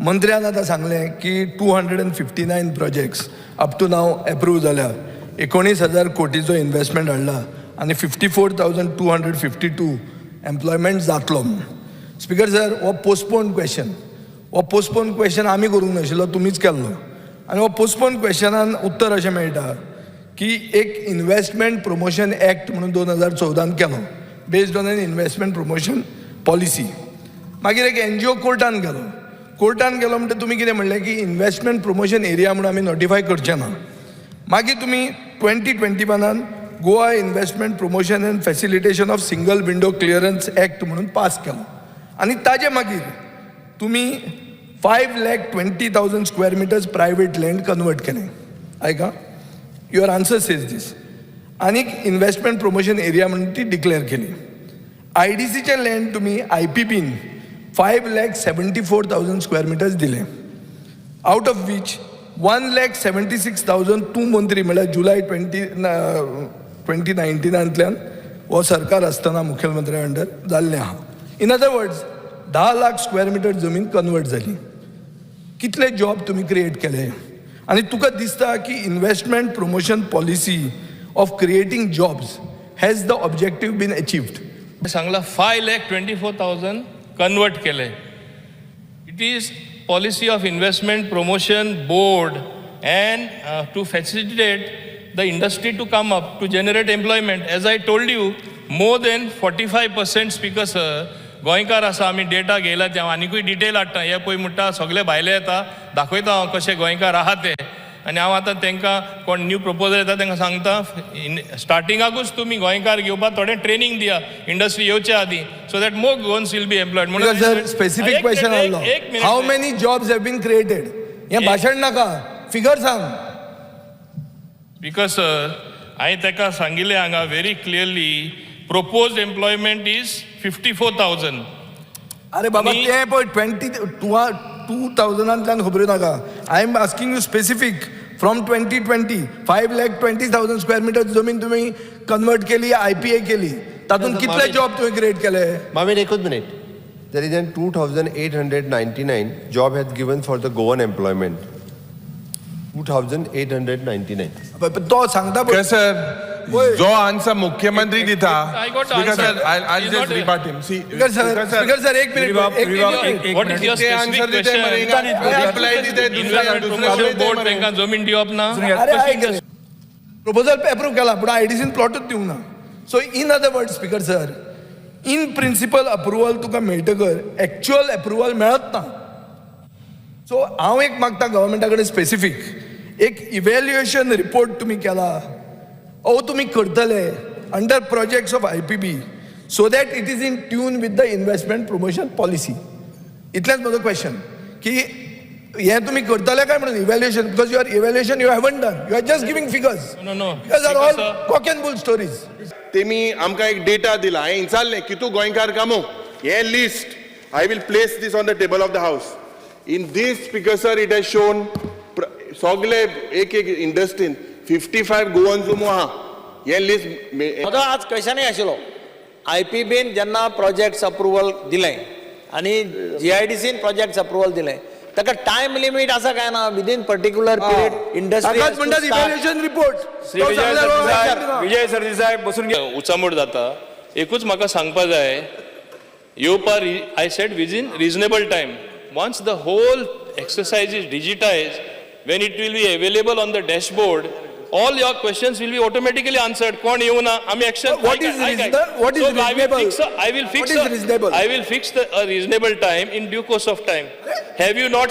मंत्र्यान आतां सांगलें की 259 projects up to now approve जाल्या, 19,000 कोटीचो इन्व्हेस्टमेंट हाडला आनी 54,252 एम्प्लॉयमेंट जातलो. स्पीकर सर, हो पोस्टपोन क्वेश्चन आमी करूंक नाशिल्लो, तुमीच केल्लो. आनी हो पोस्टपोन क्वेश्चनान उत्तर अशें मेळटा की एक इन्व्हेस्टमेंट प्रमोशन एक्ट म्हणून 2014 केलो based on an investment promotion policy. मागीर एक NGO कोर्टान गेलो म्हणटा तुमी कितें म्हणलें की इन्व्हेस्टमेंट प्रमोशन एरिया म्हणून आमी नोटिफाय करचें ना. मागीर तुमी 2021 Goa investment promotion end facilitation of single window clearance act म्हणून पास केलो. आनी ताजे मागीर तुमी 5,20,000 square metres private land convert केलें. आयका, युअर आन्सर सेज दीस. आनीक इन्व्हेस्टमेंट प्रमोशन एरिया म्हणून ती डिक्लेअर केली. IDCचे लँड तुमी IPBन 5,74,000 स्क्वेअर मिटर्स दिले. आउट ऑफ वीच 1,76,000 तूं मंत्री म्हळ्यार जुलय 2019 हो सरकार आसतना मुख्यमंत्री अंडर जाल्लें आहा. In other words 10 lakh square metre जमीन कन्वर्ट जाली. कितले जॉब तुमी क्रिएट केले? आनी तुका दिसता की investment promotion policy of creating jobs has the objective been achieved? सांगला 5,24,000 कन्वर्ट केले. It is policy of investment promotion board and to facilitate the industry to come up to generate employment. As I told you, more than 45% speaker sir गोंयकार आसा. आमी data घेयला ते आनीकूय detail हाडटा. हे पळय म्हणटा सगळे भायले येता, दाखयता हांव कशे गोंयकार आहा ते. आनी हांव आतां तांकां कोण न्यू प्रपोजल येता तांकां सांगता स्टार्टिंगाकूच तुमी गोंयकार घेवपाक थोडें ट्रेनिंग दिया इंडस्ट्री येवचे आदीं, so that more goons will be employed. म्हणून सर स्पेसिफीक क्वेश्चन आसलो, how many jobs have been created? हें भाशण नाका, फिगर सांग. बिकॉज सर हांवें ताका सांगिल्लें हांगा very clearly proposed employment is 54,000. अरे बाबा ते पळय 2000 खबर नाका. I am asking you specific from 2020 5,20,000 square metre जमीन तुम्ही कन्वर्ट केली, IPA केली, तातूंत कितले जॉब तुम्ही क्रिएट केले? मामेन एकूच minute. There is an 2,899 job has given for the Goan employment. 2,899. तो सांगता पळय सर, जो आन्सर मुख्यमंत्री दिता. I got Speaker answer. sir, I'll He's just not a- rebut him. See, speaker sir एक minute What is your specific answer दिते question? मरेंगा, reply दिते Investment promotion board तांकां जमीन दिवप ना. प्रपोजल अप्रूव केला पूण IDCन प्लॉटूच दिवंक ना. So in other word speaker sir, in principle approval तुका मेळटकर एक्च्युअल अप्रुवल मेळत ना. सो हांव एक मागता गव्हर्मेंटा कडेन स्पेसिफीक एक इव्हॅल्युएशन रिपोर्ट तुमी केला ओ तुमी करतले under projects of IPB so that it is in tune with the investment promotion policy. इतलेंच म्हजो क्वेश्चन की हे तुम्ही करतले काय म्हणून evaluation, because your evaluation you haven't done, you are just giving figures. No. These are all cock and bull stories. तेमी आमकां एक डेटा दिला. हांवें विचारलें कितू गोंयकार कामो हे list I will place this on the table of the house. In this speaker sir it has shown सगळे एक इंडस्ट्रीन 55 गोवन जुमो आहा. हे लिस्ट म्हजो आज क्वेश्चनय आशिल्लो. IPBन जेन्ना प्रोजेक्ट्स अप्रुवल दिलें आनी GIDCन प्रोजेक्ट्स अप्रुवल दिलें, ताका टायम लिमीट आसा काय ना? Within particular period industry evaluation report Vijay Sardesai बसून उचामोड जाता. एकूच म्हाका सांगपा जाय येवपा. I said within reasonable time. Once the whole exercise is digitized, when it will be available on the dashboard, all your questions will be automatically answered. कोण येऊ ना आम्ही action. What is reasonable? What is reasonable? I will fix What is reasonable? a reasonable time in due course of time. Have you not